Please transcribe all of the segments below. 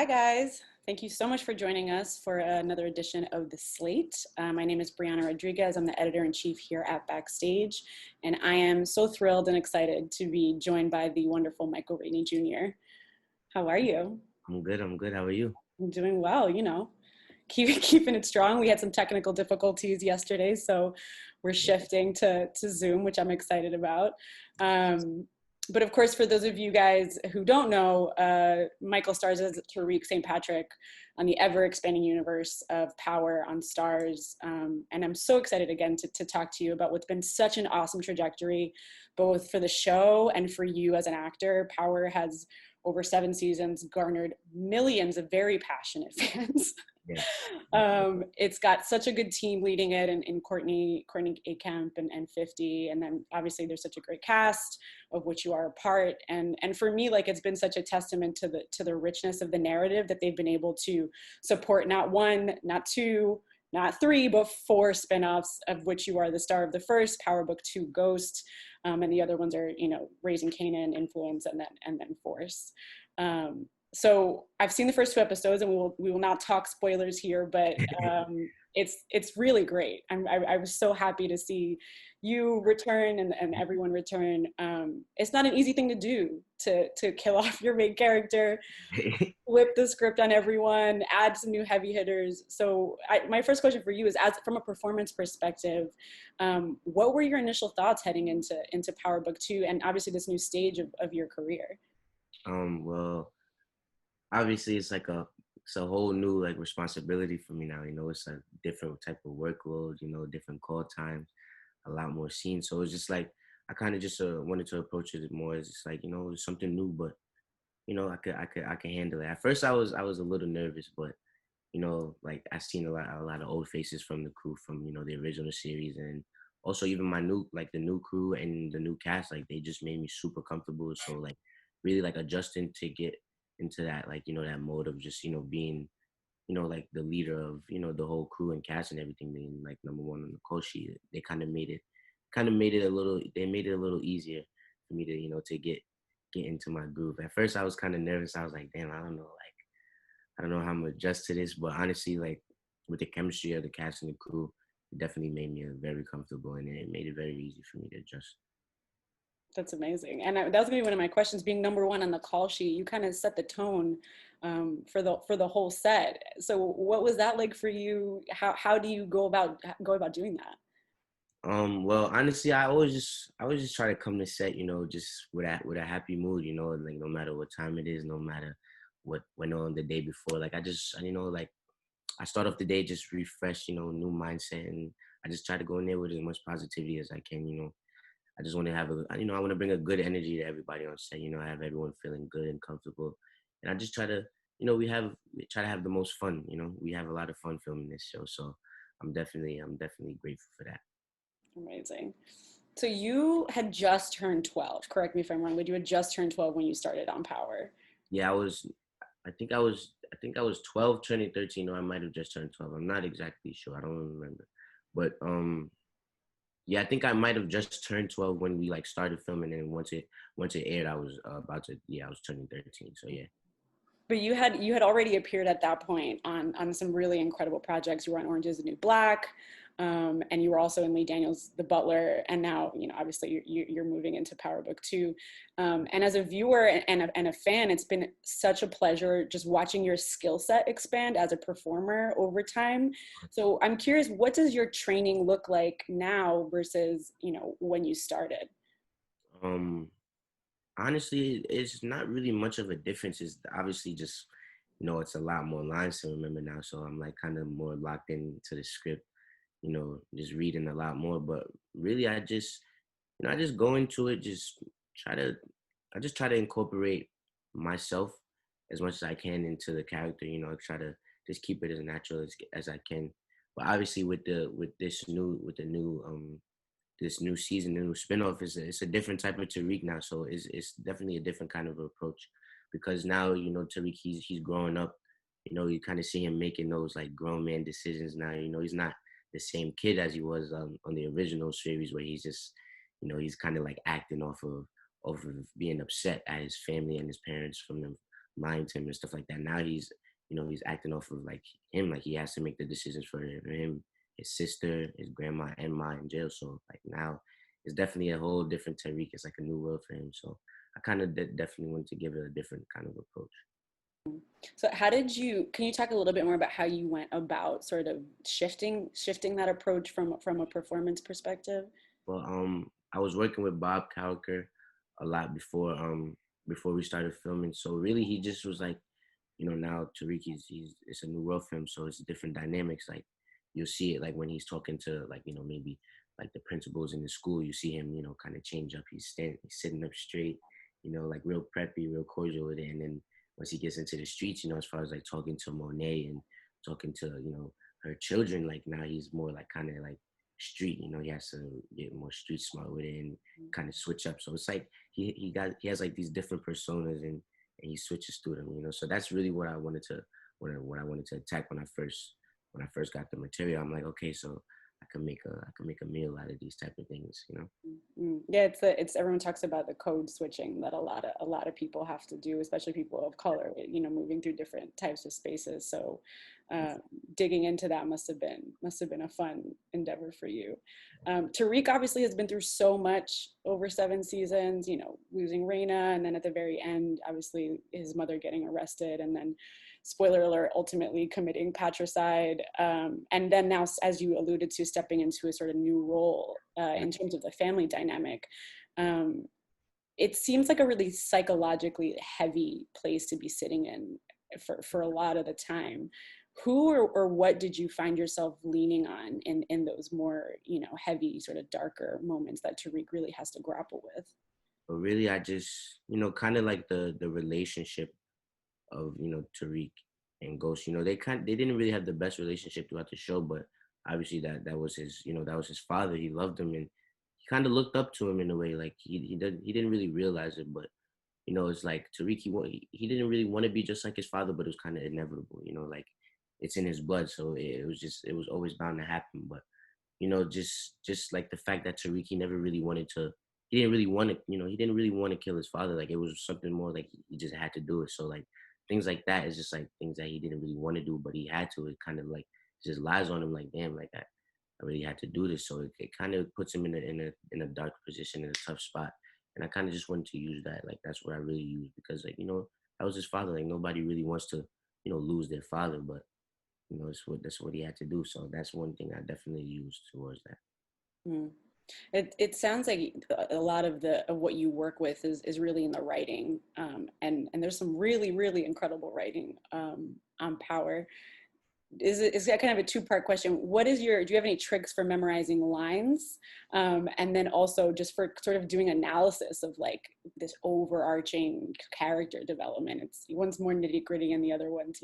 Hi, guys. Thank you so much for joining us for another edition of The Slate. My name is Briana Rodriguez. I'm the editor-in-chief here at Backstage, and I am so thrilled and excited to be joined by the wonderful Michael Rainey Jr. How are you? I'm good. I'm good. How are you? I'm doing well, keeping it strong. We had some technical difficulties yesterday, so we're shifting to Zoom, which I'm excited about. But of course, for those of you guys who don't know, Michael stars as Tariq St. Patrick on the ever-expanding universe of Power on Starz. And I'm so excited again to talk to you about what's been such an awesome trajectory, both for the show and for you as an actor. Power has, over 7 seasons, garnered millions of very passionate fans. Yeah. It's got such a good team leading it, and Courtney A, Kemp and 50, and then obviously there's such a great cast of which you are a part. And for me, like, it's been such a testament to the richness of the narrative that they've been able to support not 1, not 2, not 3, but 4 spinoffs, of which you are the star of the first, Power Book 2 Ghost, and the other ones are, Raising Kanan, Influence, and then Force. So I've seen the first 2 episodes, and we will not talk spoilers here, but it's really great. I was so happy to see you return and everyone return. It's not an easy thing to do, to kill off your main character, flip the script on everyone, add some new heavy hitters. So my first question for you is, as from a performance perspective, what were your initial thoughts heading into Power Book 2 and obviously this new stage of your career? Well, obviously it's a whole new responsibility for me now. It's a different type of workload, different call times, a lot more scenes. So it's just like I kind of just wanted to approach it more as just it's something new, but I could handle it. At first I was a little nervous, but I seen a lot of old faces from the crew from the original series, and also even my the new crew and the new cast, they just made me super comfortable. So really adjusting to get into that that mode of just being the leader of the whole crew and cast and everything, being number 1 on the call sheet. They made it a little easier for me to to get into my groove. At first I was kind of nervous. I was like, damn, I don't know how I'm gonna adjust to this, but honestly, with the chemistry of the cast and the crew, it definitely made me very comfortable, and it made it very easy for me to adjust. That's amazing. And that was gonna be one of my questions. Being number 1 on the call sheet, you kind of set the tone for the whole set. So what was that like for you? How do you go about doing that? Well, honestly, I always just try to come to set, just with a happy mood, no matter what time it is, no matter what went on the day before. I start off the day just refresh, new mindset, and I just try to go in there with as much positivity as I can. I just want to have I want to bring a good energy to everybody on set, have everyone feeling good and comfortable. And I just try to, we try to have the most fun, we have a lot of fun filming this show. So I'm definitely grateful for that. Amazing. So you had just turned 12, correct me if I'm wrong, but you had just turned 12 when you started on Power. Yeah, I think I was 12 turning 13, or I might have just turned 12. I'm not exactly sure. I don't remember. But yeah, I think I might have just turned 12 when we started filming, and once it aired, I was I was turning 13. So yeah. But you had already appeared at that point on some really incredible projects. You were on Orange Is the New Black, and you were also in Lee Daniels' The Butler, and now obviously you're moving into Power Book 2. And as a viewer and a fan, it's been such a pleasure just watching your skill set expand as a performer over time. So I'm curious, what does your training look like now versus when you started? Honestly, it's not really much of a difference. It's obviously just, it's a lot more lines to remember now. So I'm kind of more locked into the script, just reading a lot more. But really, I just go into it, I just try to incorporate myself as much as I can into the character. I try to just keep it as natural as I can. But obviously, with this new season, the new spinoff, it's a different type of Tariq now. So it's definitely a different kind of approach, because now Tariq, he's growing up. You kind of see him making those grown man decisions now. He's not the same kid as he was on the original series, where he's just he's kind of acting off of being upset at his family and his parents from lying to him and stuff like that. Now he's, he's acting off of like him, like he has to make the decisions for him, his sister, his grandma, and Ma in jail. So like now it's definitely a whole different Tariq. It's like a new world for him. So I kind of definitely wanted to give it a different kind of approach. So can you talk a little bit more about how you went about sort of shifting that approach from a performance perspective? Well, I was working with Bob Cowker a lot before we started filming. So really, he just was like, now Tariq, he's it's a new world for him, so it's different dynamics. Like you'll see it like when he's talking to like maybe like the principals in the school. You see him kind of change up. He's sitting up straight, like real preppy, real cordial with it. And then once he gets into the streets, as far as like talking to Monet and talking to her children, like now he's more like kind of like street. He has to get more street smart with it and kind of switch up. So it's like he has like these different personas and he switches through them. So that's really what I wanted to what I wanted to attack when I first got the material. I'm like, okay, so I can make a meal out of these type of things. Yeah, it's everyone talks about the code switching that a lot of people have to do, especially people of color, moving through different types of spaces. So digging into that must have been a fun endeavor for you. Tariq obviously has been through so much over 7 seasons, losing Raina, and then at the very end, obviously his mother getting arrested, and then spoiler alert, ultimately committing patricide, and then now, as you alluded to, stepping into a sort of new role in terms of the family dynamic. It seems like a really psychologically heavy place to be sitting in for a lot of the time. Who or what did you find yourself leaning on in those more, heavy, sort of darker moments that Tariq really has to grapple with? But really, I just kind of like the relationship of Tariq and Ghost. They didn't really have the best relationship throughout the show, but obviously that was his that was his father. He loved him and he kind of looked up to him in a way. Like he didn't really realize it, but it's like Tariq. He didn't really want to be just like his father, but it was kind of inevitable. Like it's in his blood, so it was always bound to happen. But just like the fact that Tariq, he never really wanted to. He didn't really want to, he didn't really want to kill his father. Like it was something more like he just had to do it. So like things like that is just like things that he didn't really want to do, but he had to. It kind of like just lies on him. Like damn, like I really had to do this. So it kind of puts him in a dark position, in a tough spot. And I kind of just wanted to use that. Like that's what I really used because like that was his father. Like nobody really wants to lose their father, but that's what he had to do. So that's one thing I definitely used towards that. Mm. It sounds like a lot of what you work with is really in the writing, and there's some really incredible writing on Power. Is that kind of a two-part question? Do you have any tricks for memorizing lines, and then also just for sort of doing analysis of like this overarching character development? One's more nitty-gritty and the other one's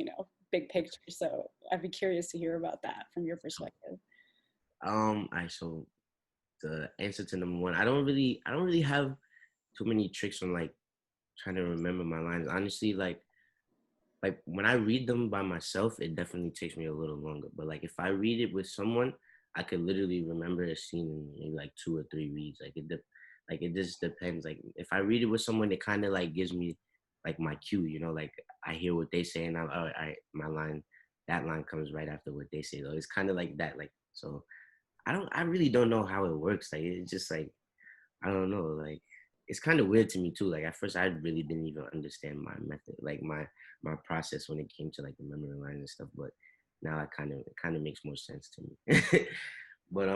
big picture. So I'd be curious to hear about that from your perspective. So the answer to number one, I don't really have too many tricks on like trying to remember my lines. Honestly, like when I read them by myself, it definitely takes me a little longer. But like if I read it with someone, I could literally remember a scene in maybe like 2 or 3 reads. Like it just depends. Like if I read it with someone, it kind of like gives me like my cue. Like I hear what they say, and I'm all right. My line, that line comes right after what they say. Though it's kind of like that. Like so, I really don't know how it works. Like it's just like I don't know. Like it's kind of weird to me too. Like at first, I really didn't even understand my method, like my process when it came to like the memory lines and stuff. But now it kind of makes more sense to me. But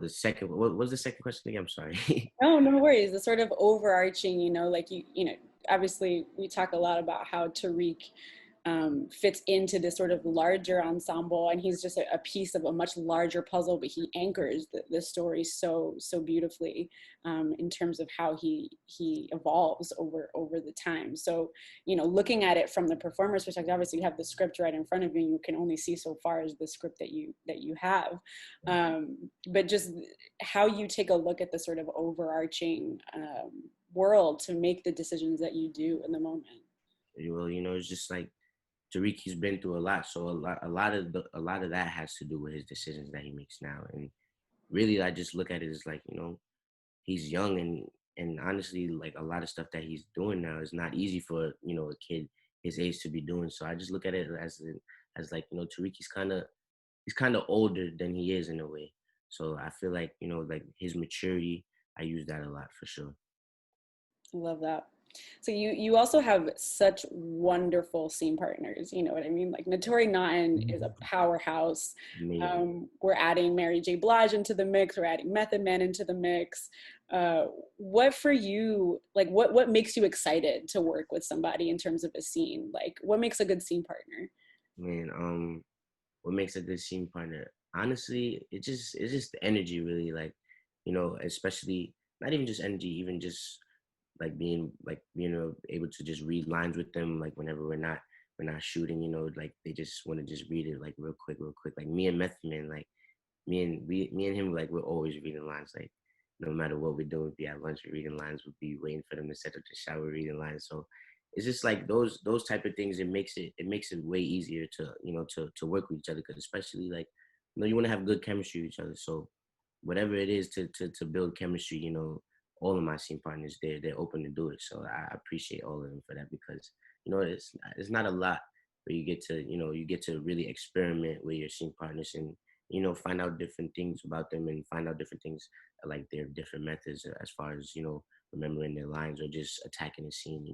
the second, what was the second question again? I'm sorry. No, no worries. The sort of overarching, like obviously we talk a lot about how Tariq fits into this sort of larger ensemble, and he's just a piece of a much larger puzzle, but he anchors the story so beautifully in terms of how he evolves over the time. So looking at it from the performer's perspective, obviously you have the script right in front of you, and you can only see so far as the script that you have, but just how you take a look at the sort of overarching world to make the decisions that you do in the moment. Well, it's just like Tariq, he's been through a lot, so a lot of that has to do with his decisions that he makes now. And really, I just look at it as like he's young and And honestly, like a lot of stuff that he's doing now is not easy for a kid his age to be doing. So I just look at it as like Tariq, he's kind of older than he is in a way. So I feel like like his maturity, I use that a lot for sure. I love that. So you also have such wonderful scene partners. You know what I mean? Like Naturi Naughton is a powerhouse. Amazing. We're adding Mary J. Blige into the mix. We're adding Method Man into the mix. What for you? Like what makes you excited to work with somebody in terms of a scene? Like what makes a good scene partner? Man, what makes a good scene partner? Honestly, it's just the energy really, like, especially not even just energy, even just like being able to just read lines with them, like whenever we're not shooting, like they just want to just read it like real quick. Like me and Method Man, like me and him, like we're always reading lines, like no matter what we're doing, be at lunch reading lines, we'd be waiting for them to set up the shower reading lines. So it's just like those type of things. It makes it way easier to work with each other, because especially like you want to have good chemistry with each other. So whatever it is to build chemistry, all of my scene partners, they're open to do it. So I appreciate all of them for that, because it's not a lot where you get to really experiment with your scene partners, and find out different things about them, and find out different things, like their different methods as far as remembering their lines or just attacking the scene.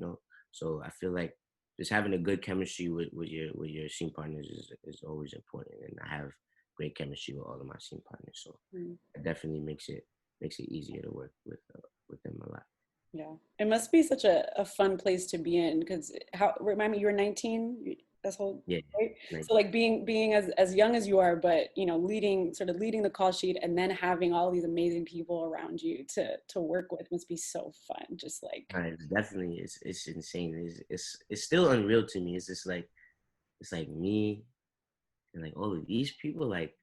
So I feel like just having a good chemistry with your scene partners is always important, and I have great chemistry with all of my scene partners. So Mm. it definitely makes it easier to work with them a lot. Yeah, it must be such a fun place to be in because how remind me you were 19. That's whole Yeah, right. like So like being as young as you are, but leading the call sheet and then having all these amazing people around you to work with must be so fun. Just like it's definitely it's insane. It's still unreal to me. It's just like it's like me and like all of these people, like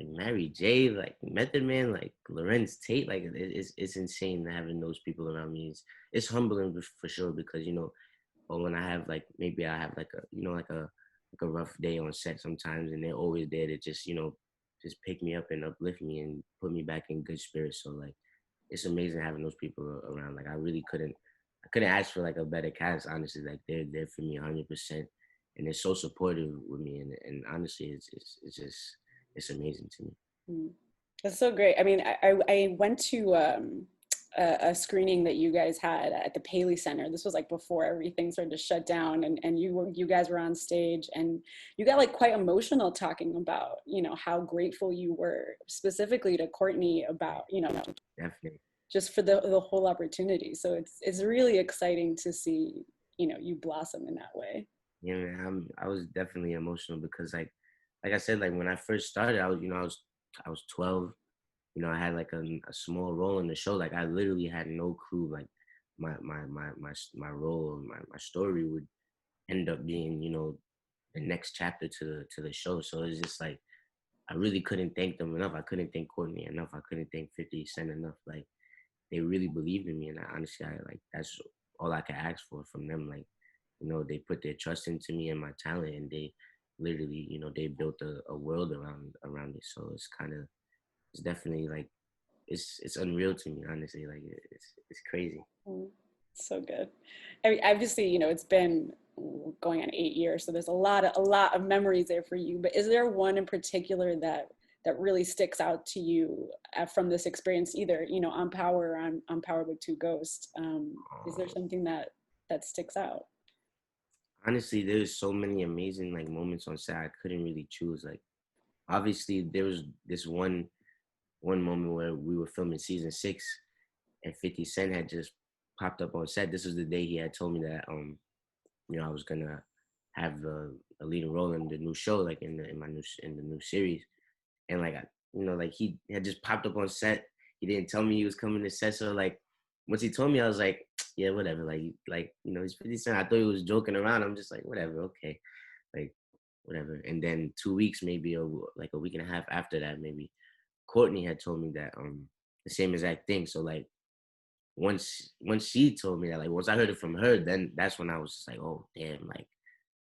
Mary J, like Method Man, like Lorenz Tate, like it's insane having those people around me. It's humbling for sure, because or when I have like maybe I have like a rough day on set sometimes, and they're always there to just pick me up and uplift me and put me back in good spirits. So like it's amazing having those people around. Like I couldn't ask for like a better cast, honestly. Like they're there for me 100%, and they're so supportive with me, and honestly it's just it's amazing to me. mm, that's so great. I mean, I went to a screening that you guys had at the Paley Center. This was like before everything started to shut down, and you guys were on stage, and you got like quite emotional talking about how grateful you were specifically to Courtney about Definitely. just for the whole opportunity. So it's really exciting to see you blossom in that way. Yeah, man, I was definitely emotional, because like I said, like when I first started, I was 12. I had like a small role in the show. Like I literally had no clue, like my role, my story would end up being the next chapter to the show. So it's just like I really couldn't thank them enough. I couldn't thank Courtney enough. I couldn't thank 50 Cent enough. Like they really believed in me, and honestly, I like that's all I could ask for from them. Like they put their trust into me and my talent, and they literally they built a world around it. So it's definitely like it's unreal to me, honestly. Like it's crazy. Mm, so good. I mean, obviously, it's been going on 8 years, so there's a lot of memories there for you. But is there one in particular that really sticks out to you from this experience, either on Power or on Power Book Two Ghost? Is there um, something that sticks out? Honestly, there's so many amazing like moments on set. I couldn't really choose. Like obviously there was this one moment where we were filming season 6, and 50 Cent had just popped up on set. This was the day he had told me that I was gonna have a leading role in the new show, like in the new series. And like like he had just popped up on set. He didn't tell me he was coming to set. So like once he told me, I was like, yeah, whatever. Like he's 50 Cent. I thought he was joking around. I'm just like, whatever, okay, like whatever. And then 2 weeks, maybe, or like a week and a half after that, maybe Courtney had told me that the same exact thing. So like once she told me that, like once I heard it from her, then that's when I was just like, oh damn, like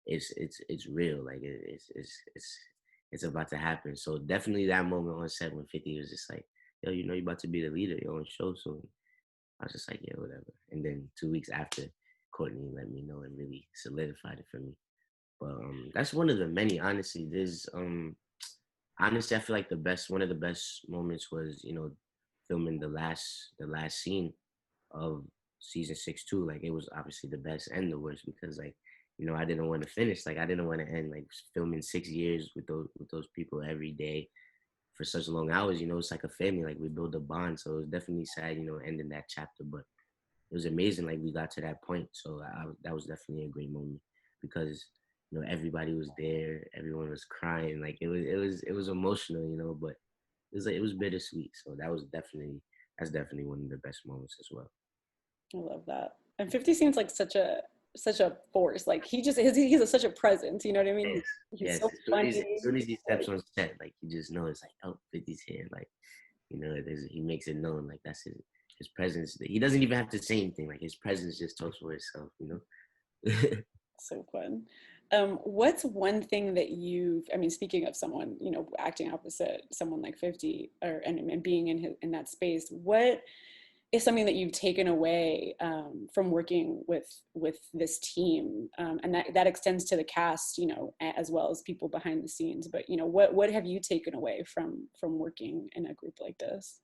it's real, like it's about to happen. So definitely that moment on set when 50 was just like, yo, you're about to be the leader of your own show soon. I was just like, yeah, whatever. And then 2 weeks after, Courtney let me know and really solidified it for me. But that's one of the many. Honestly, honestly, I feel like one of the best moments was, filming the last scene of season 6 too. Like it was obviously the best and the worst because like, I didn't want to finish. Like I didn't want to end like filming 6 years with those people every day for such long hours. It's like a family. Like we build a bond. So it was definitely sad, ending that chapter. But it was amazing. Like we got to that point. So that was definitely a great moment because everybody was there. Everyone was crying. Like it was emotional. But it was bittersweet. So that's definitely one of the best moments as well. I love that. And 50 seems like such a force. Like he's such a presence. You know what I mean? Yes, He's yes. so As soon as, funny. as soon as he steps on set, like you just know it's like, oh, 50's here. Like, he makes it known. Like that's his presence. He doesn't even have to say anything. Like his presence just talks for itself. So fun. What's one thing that I mean, speaking of someone, acting opposite someone like 50 and being in that space, what is something that you've taken away from working with this team? And that extends to the cast, as well as people behind the scenes. But, what have you taken away from working in a group like this?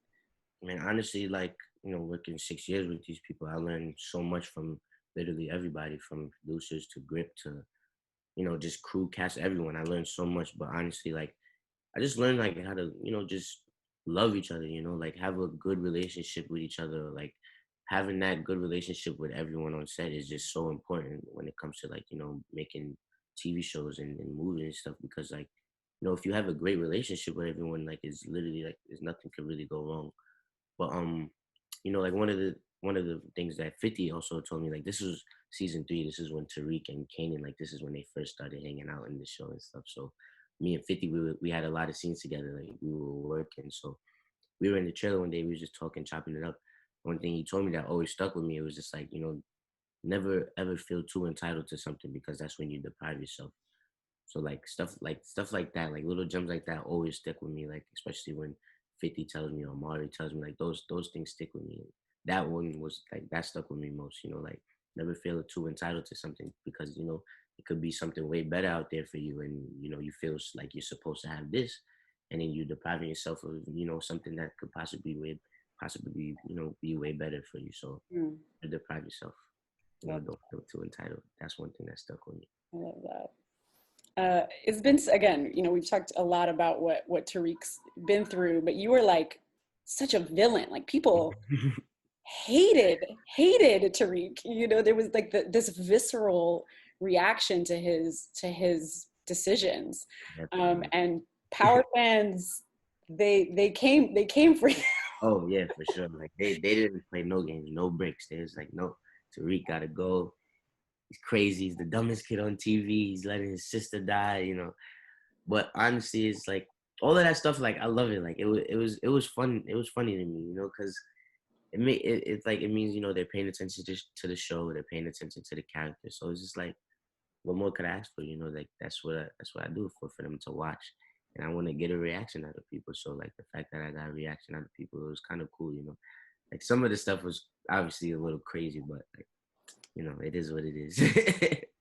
I mean, honestly, like, working 6 years with these people, I learned so much from literally everybody, from producers to grip to, just crew, cast, everyone. I learned so much, but honestly, like, I just learned like how to, just love each other, like have a good relationship with each other. Like having that good relationship with everyone on set is just so important when it comes to like, making TV shows and movies and stuff because like, if you have a great relationship with everyone, like it's literally like there's nothing could really go wrong. But like one of the things that 50 also told me, like this was season 3, this is when Tariq and Kanan, like this is when they first started hanging out in the show and stuff. So me and 50, we had a lot of scenes together, like we were working. So we were in the trailer one day, we were just talking, chopping it up. One thing he told me that always stuck with me, it was just like, never ever feel too entitled to something because that's when you deprive yourself. So like stuff like that, like little gems like that always stick with me. Like especially when 50 tells me or Omari tells me, like those things stick with me. That one was like that stuck with me most. Like never feel too entitled to something because it could be something way better out there for you, and you feel like you're supposed to have this, and then you're depriving yourself of something that could possibly be way better for you. So Mm, you deprive yourself. love, Don't feel too entitled. That's one thing that stuck with me. I love that. It's been, again, we've talked a lot about what Tariq's been through, but you were like such a villain. Like people hated Tariq. There was like this visceral reaction to his decisions, Definitely. and power fans, they came for you. Oh yeah, for sure. Like they didn't play no games, no breaks. They was like, no, Tariq gotta go. He's crazy. He's the dumbest kid on TV. He's letting his sister die. But honestly, it's like all of that stuff. Like I love it. Like it was fun. It was funny to me, because it's like it means they're paying attention to the show. They're paying attention to the character. So it's just like, what more could I ask for? Like that's what I do for them to watch, and I want to get a reaction out of people. So like the fact that I got a reaction out of people, it was kind of cool. Like some of the stuff was obviously a little crazy, but like it is what it is.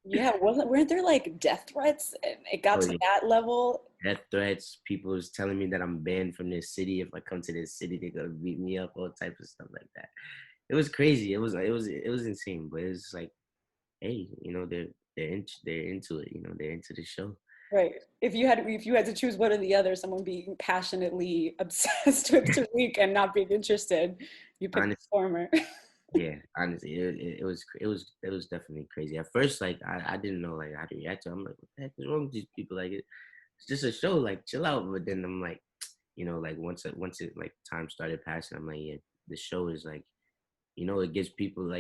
Yeah, weren't there like death threats? And it got Oh to yeah, that level. death threats. People was telling me that I'm banned from this city. If I come to this city, they're gonna beat me up. All types of stuff like that. It was crazy. It was insane. But it's like, hey, they're into it. They're into the show. Right. If you had to choose one or the other, someone being passionately obsessed with Tariq and not being interested, you pick the Honestly, former. yeah. Honestly, it was definitely crazy. At first, like I didn't know like how to react to it. I'm like, what the heck is wrong with these people? Like it's just a show. Like chill out. But then I'm like, like once it like time started passing, I'm like, yeah, the show is like, it gets people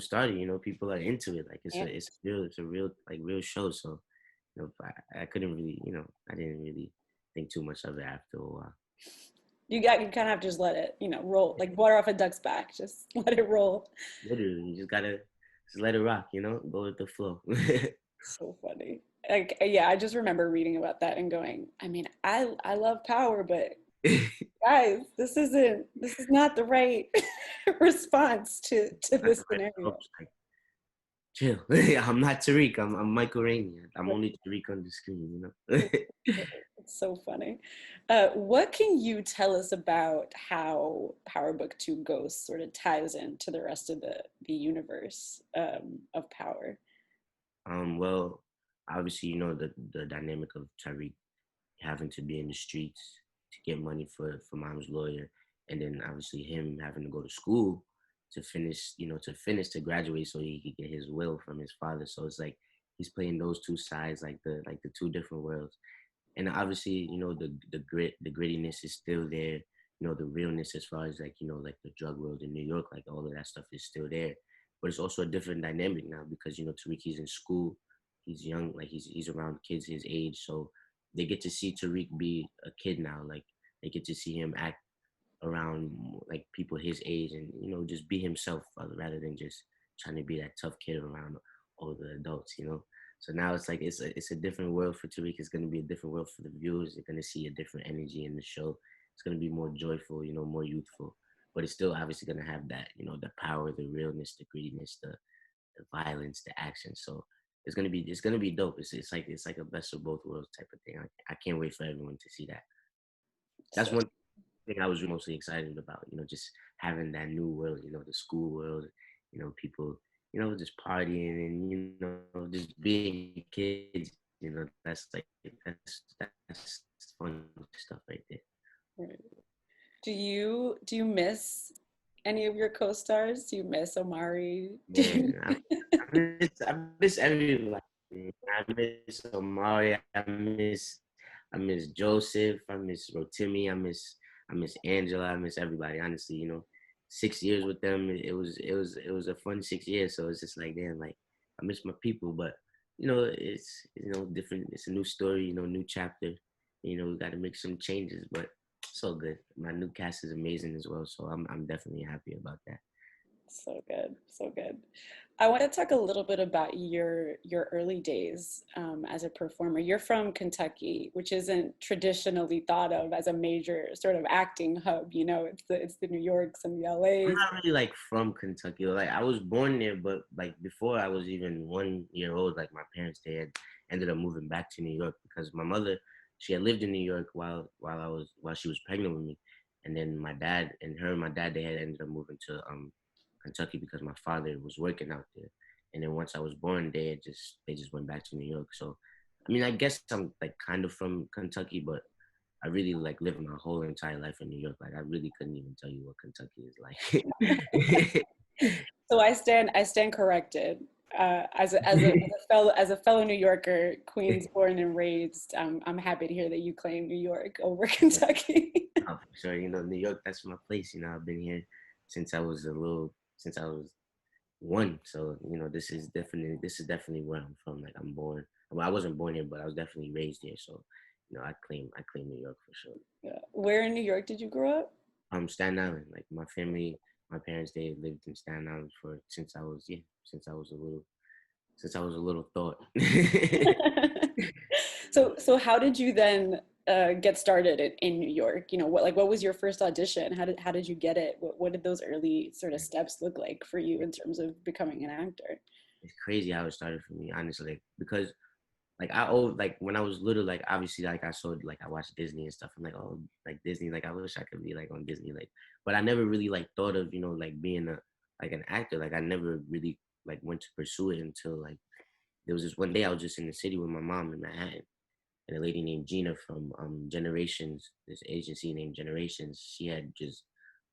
started. People are into it. Like it's Yeah. a real like real show. So I couldn't really, I didn't really think too much of it after a while. You kind of have to just let it, roll like water off a duck's back. Just let it roll. Literally, you just gotta just let it rock. Go with the flow. So funny. Like, yeah, I just remember reading about that and going, I mean, I love power, but Guys, this is not the right response to Not this the right scenario. approach. Like, chill. I'm not Tariq. I'm Michael Rainey. I'm only Tariq on the screen, you know? It's so funny. What can you tell us about how Power Book 2 Ghosts sort of ties into the rest of the universe of Power? Well, obviously, you know, the dynamic of Tariq having to be in the streets to get money for mom's lawyer, and then obviously him having to go to school to finish, you know, to graduate so he could get his will from his father. So it's like he's playing those two sides, like the two different worlds. And obviously, you know, the grittiness is still there. You know, the realness as far as like, you know, like the drug world in New York, like all of that stuff is still there. But it's also a different dynamic now because, you know, Tariq, he's in school, he's young, like he's around kids his age. So they get to see Tariq be a kid now. Like they get to see him act around like people his age and, you know, just be himself rather than just trying to be that tough kid around all the adults, you know. So now it's like it's a different world for Tariq. It's gonna be a different world for the viewers. They're gonna see a different energy in the show. It's gonna be more joyful, you know, more youthful. But it's still obviously gonna have that, you know, the power, the realness, the grittiness, the violence, the action. So it's gonna be dope. It's like a best of both worlds type of thing. I can't wait for everyone to see that. That's So one thing I was mostly excited about, you know, just having that new world, you know, the school world, you know, people, you know, just partying and, you know, just being kids, you know, that's fun stuff right there. right. Do you miss any of your co-stars? Do you miss Omari? Do Yeah, I miss everybody. I miss Omari. I miss Joseph. I miss Rotimi. I miss Angela. I miss everybody. Honestly, you know, 6 years with them. It was a fun 6 years. So it's just like damn, like I miss my people. But you know, it's you know different. It's a new story. You know, new chapter. You know, we got to make some changes, but so good. My new cast is amazing as well. So I'm definitely happy about that. So good, so good. I want to talk a little bit about your early days as a performer. You're from Kentucky, which isn't traditionally thought of as a major sort of acting hub. You know, it's the New Yorks and the I'm LAs. not really like from Kentucky. Like I was born there, but like before I was even 1 year old, like my parents they had ended up moving back to New York because my mother she had lived in New York while she was pregnant with me, and then my dad and her and my dad they had ended up moving to Kentucky because my father was working out there, and then once I was born, they just went back to New York. So, I mean, I guess I'm like kind of from Kentucky, but I really like lived my whole entire life in New York. Like I really couldn't even tell you what Kentucky is like. So I stand corrected. As a fellow New Yorker, Queens born and raised, I'm happy to hear that you claim New York over Kentucky. Oh, for sure, you know, New York, that's my place. You know, I've been here since I was one. So, you know, this is definitely where I'm from. Like I'm born. Well, I wasn't born here, but I was definitely raised here. So, you know, I claim New York for sure. Yeah. Where in New York did you grow up? Staten Island. Like my family, my parents, they lived in Staten Island for since I was a little thought. So how did you then get started in New York? You know, what was your first audition? How did you get it? What did those early sort of steps look like for you in terms of becoming an actor? It's crazy how it started for me, honestly, like, because like I always like when I was little, like obviously like I saw like I watched Disney and stuff. I'm like, oh, like Disney, like I wish I could be like on Disney, like, but I never really like thought of, you know, like being a like an actor. Like I never really like went to pursue it until like there was this one day I was just in the city with my mom in Manhattan, and a lady named Gina from Generations, this agency named Generations, she had just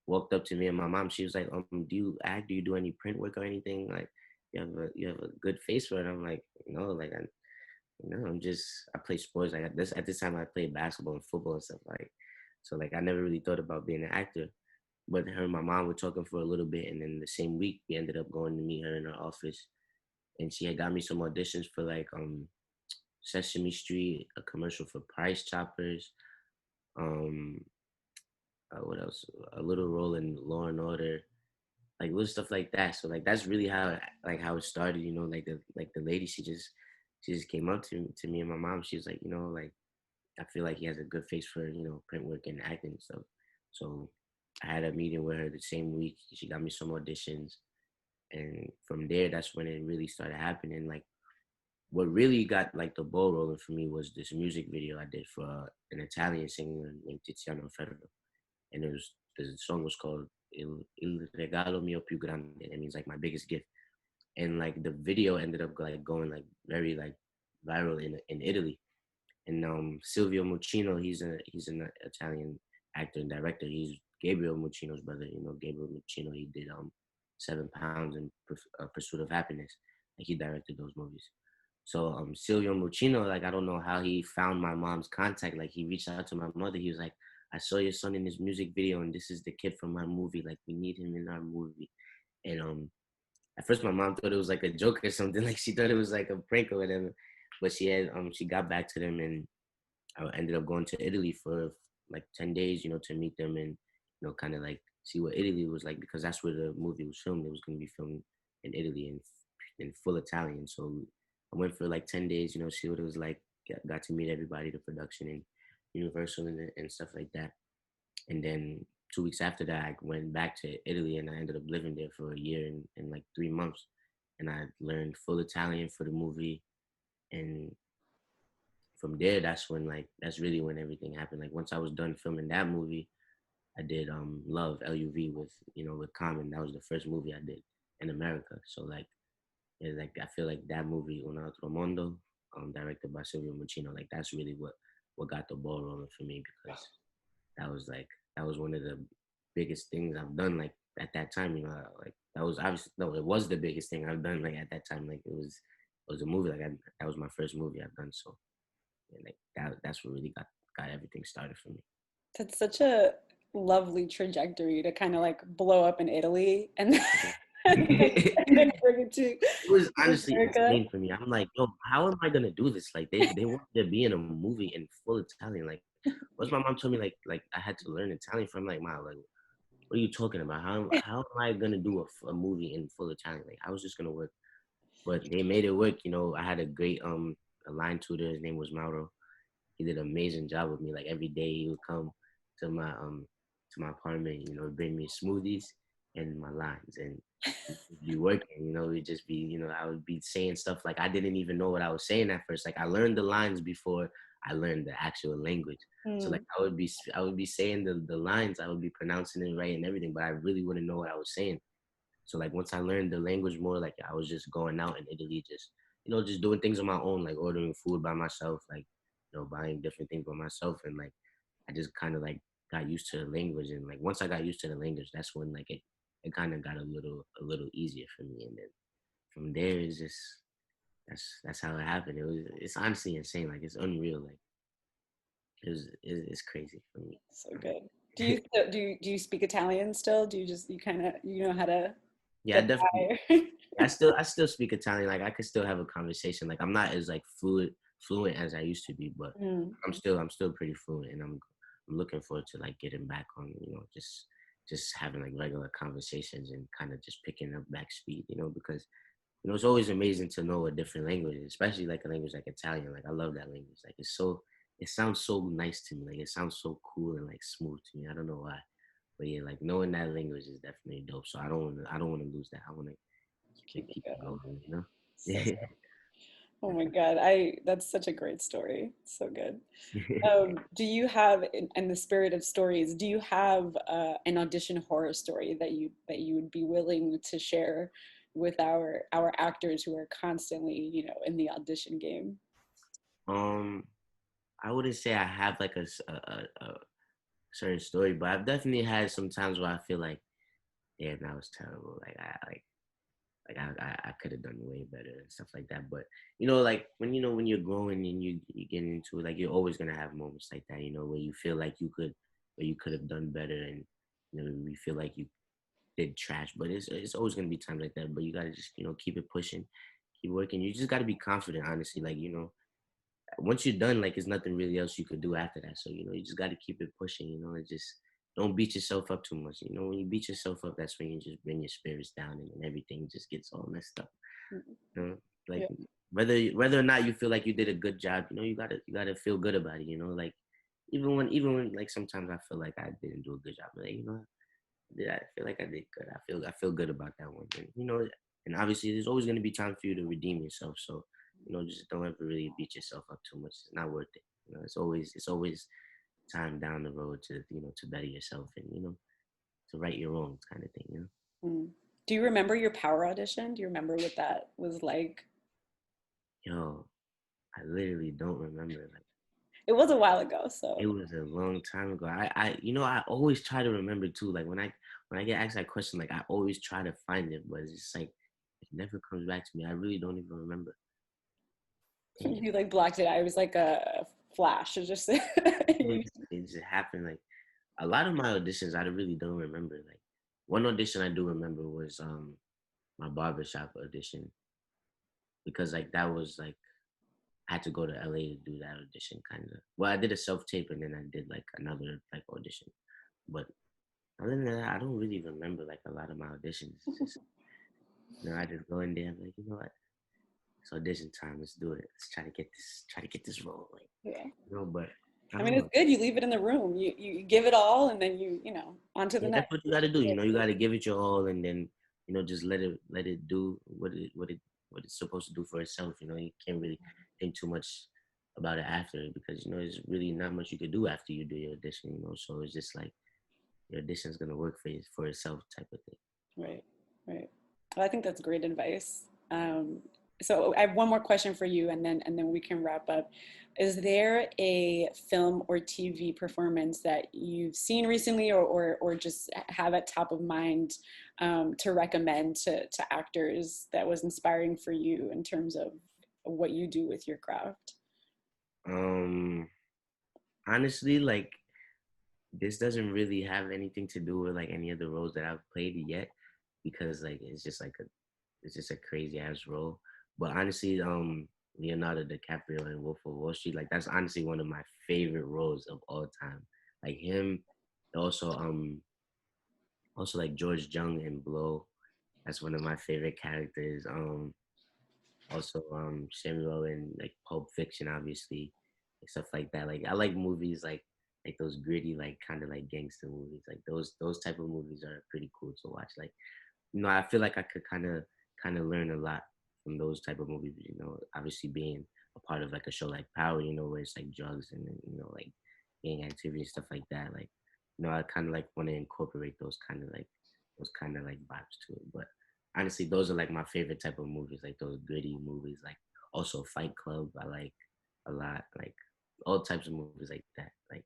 walked up to me and my mom. She was like, do you act? Do you do any print work or anything? Like, you have a good face for it. I'm like, no, like I'm just I play sports. Like at this time I played basketball and football and stuff like. So like I never really thought about being an actor. But her and my mom were talking for a little bit, and then the same week we ended up going to meet her in her office, and she had got me some auditions for like Sesame Street, a commercial for Price Choppers, um, what else? A little role in Law and Order, like little stuff like that. So like that's really how it started. You know, like the lady she just came up to me and my mom. She was like, you know, like I feel like he has a good face for, print work and acting and stuff. So I had a meeting with her the same week. She got me some auditions. And from there, that's when it really started happening. Like, what really got like the ball rolling for me was this music video I did for an Italian singer named Tiziano Ferro. And the song was called Il Regalo Mio Più Grande. It means like my biggest gift. And like the video ended up like going like very like viral in Italy. And Silvio Muccino, he's an Italian actor and director. He's Gabriel Muccino's brother. Gabriel Muccino. He did 7 Pounds and Pursuit of Happiness. Like he directed those movies. So Silvio Muccino, like I don't know how he found my mom's contact. Like he reached out to my mother. He was like, "I saw your son in this music video, and this is the kid from my movie. Like we need him in our movie." And at first my mom thought it was like a joke or something. Like she thought it was like a prank or whatever. But she got back to them, and I ended up going to Italy for like 10 days, to meet them and, kind of like see what Italy was like, because that's where the movie was filmed. It was going to be filmed in Italy in full Italian. So I went for like 10 days, see what it was like. Got to meet everybody, the production and Universal and stuff like that. And then 2 weeks after that, I went back to Italy and I ended up living there for a year and like 3 months. And I learned full Italian for the movie. And from there, that's really when everything happened. Like once I was done filming that movie, I did Love LUV with Common. That was the first movie I did in America. So like I feel like that movie Un Altro Mondo, directed by Silvio Muccino, like that's really what got the ball rolling for me, because that was one of the biggest things I've done like at that time. Like that was obviously no, it was the biggest thing I've done like at that time. Like it was a movie, like that was my first movie I've done. So like that's what really got everything started for me. That's such a lovely trajectory to kind of like blow up in Italy and then, and then It bring it to was honestly America. insane for me. I'm like, yo, how am I gonna do this? Like they wanted to be in a movie in full Italian. Like once my mom told me like I had to learn Italian from, like, Mom, like what are you talking about? How am I gonna do a movie in full Italian? Like I was just gonna work. But they made it work. I had a great a line tutor. His name was Mauro. He did an amazing job with me. Like every day he would come to my apartment, bring me smoothies and my lines, and we'd be working, we'd just be, I would be saying stuff like I didn't even know what I was saying at first. Like I learned the lines before I learned the actual language. So like Mm. I would be saying the lines, I would be pronouncing it right and everything, but I really wouldn't know what I was saying. So like once I learned the language more, like I was just going out in Italy, just doing things on my own, like ordering food by myself, like buying different things by myself, and like I just kind of like got used to the language, and like once I got used to the language, that's when like it kind of got a little easier for me, and then from there it's just that's how it happened. It's honestly insane, like it's unreal, like it's crazy for me. So good. Do you speak Italian still? Do you kind of you know how to Yeah, I get definitely. by? I still speak Italian. Like I could still have a conversation. Like I'm not as like fluent as I used to be, but Mm. I'm still pretty fluent, and I'm looking forward to like getting back on, just having like regular conversations and kind of just picking up back speed, because it's always amazing to know a different language, especially like a language like Italian. Like I love that language. Like it sounds so nice to me. Like it sounds so cool and like smooth to me. I don't know why. But yeah, like knowing that language is definitely dope. So I don't want to lose that. I want to Keep it keep it going. going. So, Yeah. oh my God, I that's such a great story. So good. Do you have, in the spirit of stories, do you have an audition horror story that you would be willing to share with our actors who are constantly, in the audition game? um, I wouldn't say I have like a certain story, but I've definitely had some times where I feel like, damn, that was terrible. Like I could have done way better and stuff like that. But like when you're growing and you get into it, like you're always gonna have moments like that. Where you feel like where you could have done better, and you feel like you did trash. But it's always gonna be times like that. But you gotta just keep it pushing, keep working. You just gotta be confident, honestly. Like once you're done, like there's nothing really else you could do after that. So you just got to keep it pushing. And just don't beat yourself up too much. When you beat yourself up, that's when you just bring your spirits down, and then everything just gets all messed up. Mm. You know, like Yeah. whether or not you feel like you did a good job, you gotta feel good about it. Like even when like sometimes I feel like I didn't do a good job, but like, I feel like I did good. I feel good about that one. And obviously there's always gonna be time for you to redeem yourself. So, just don't ever really beat yourself up too much. It's not worth it. It's always time down the road to better yourself and to right your wrongs kind of thing. Mm. Do you remember your Power audition? Do you remember what that was like? Yo, I literally don't remember. Like It was a while ago, so. it was a long time ago. I always try to remember too. Like when I get asked that question, like I always try to find it, but it's just like it never comes back to me. I really don't even remember. Damn. You like blocked it out. It was like a flash. It just It just happened. Like a lot of my auditions, I really don't remember. Like one audition I do remember was my barbershop audition because like that was like I had to go to LA to do that audition kind of. Well, I did a self tape and then I did like another like audition. But other than that, I don't really remember like a lot of my auditions. It's just, I just go in there and like, you know what? It's audition time. Let's do it. Let's try to get this role. Like, yeah. but I I don't mean, it's know. good. You leave it in the room. You give it all, and then on to the Yeah, next. that's what you got to do. You got to give it your all, and then just let it do what it's supposed to do for itself. You can't really think too much about it after because there's really not much you could do after you do your audition. So it's just like your audition is gonna work for itself type of thing. Right, right. Well, I think that's great advice. So I have one more question for you, and then we can wrap up. Is there a film or TV performance that you've seen recently, or just have at top of mind to recommend to actors that was inspiring for you in terms of what you do with your craft? Um, Honestly, like this doesn't really have anything to do with like any of the roles that I've played yet because like it's just a crazy ass role. But honestly, Leonardo DiCaprio in Wolf of Wall Street, like that's honestly one of my favorite roles of all time. Like him, also like George Jung in Blow. That's one of my favorite characters. Also Samuel in like Pulp Fiction, obviously, and stuff like that. Like I like movies like those gritty, like kind of like gangster movies. Like those type of movies are pretty cool to watch. Like I feel like I could kind of learn a lot from those type of movies. Obviously being a part of like a show like Power, where it's like drugs and like gang activity and stuff like that. Like I kind of like want to incorporate those kind of like vibes to it. But honestly, those are like my favorite type of movies, like those gritty movies. Like also Fight Club, I like a lot. Like all types of movies like that. Like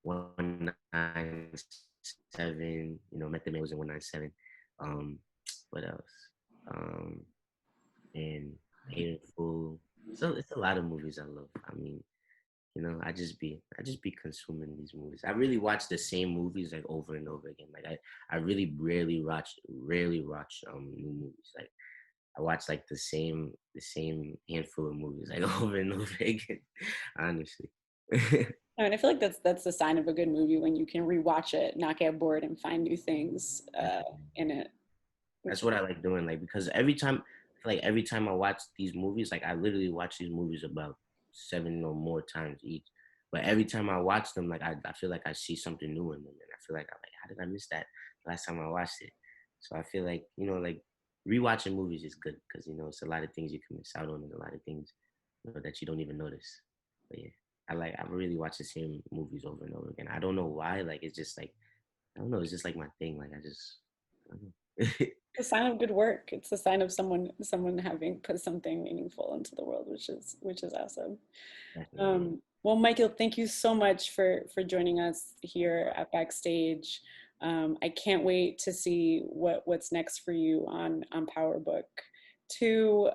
197, Method Man was in 197. Um, what else? Um, and Hateful. So it's a lot of movies I love. I mean, I just be consuming these movies. I really watch the same movies like over and over again. Like I really rarely watch new movies. Like I watch like the same handful of movies like over and over again. Honestly. I mean, I feel like that's the sign of a good movie when you can rewatch it, not get bored, and find new things in it. That's Which what I like doing. Like because every time I watch these movies, like I literally watch these movies about 7 or more times each. But every time I watch them, like I feel like I see something new in them, and I feel like I'm like, how did I miss that last time I watched it? So I feel like like rewatching movies is good because it's a lot of things you can miss out on, and a lot of things that you don't even notice. But yeah, I really watch the same movies over and over again. I don't know why. Like it's just like I don't know. It's just like my thing. Like I don't know. it's a sign of good work. It's a sign of someone having put something meaningful into the world, which is awesome. Definitely. Well, Michael, thank you so much for joining us here at Backstage. I can't wait to see what's next for you on Power Book 2.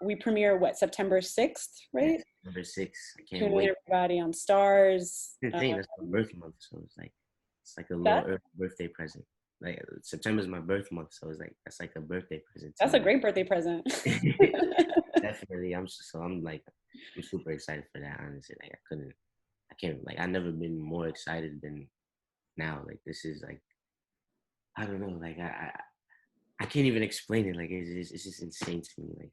We premiere September 6th, right? Yes, number 6. I can't Tune in wait. everybody on Stars. The thing that's my birth month, so it's like a little That early birthday present. Like September is my birth month, so it's like that's like a birthday present to that's a me. great birthday present. Definitely, I'm super excited for that. Honestly, like I can't, like I've never been more excited than now. Like this is like I don't know, like I can't even explain it. Like it's just insane to me. Like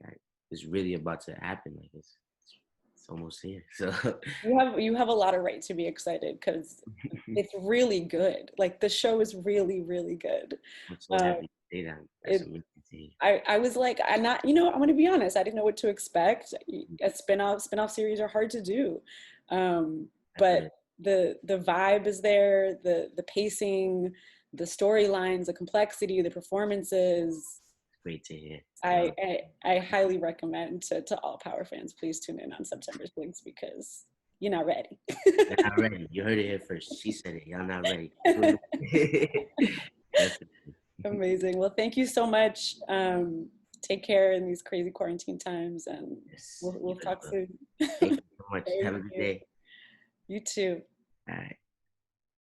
it's really about to happen. Like it's almost here. So You have a lot of right to be excited because it's really good. Like the show is really, really good. I'm so Uh, happy to say that. That's it, amazing to hear. I was like, I'm not, you know, I'm gonna be honest, I didn't know what to expect. A spin-off series are hard to do. But Definitely. the vibe is there, the pacing, the storylines, the complexity, the performances. It's great to hear. I, I I highly recommend to all Power fans, please tune in on September 6th because you're not ready. You're not ready. You heard it here first. She said it. Y'all not ready. Definitely. Amazing. Well, thank you so much. Take care in these crazy quarantine times, and Yes. we'll You as talk well. soon. Thank you so much. Thank Have a good you. day. You too. All right.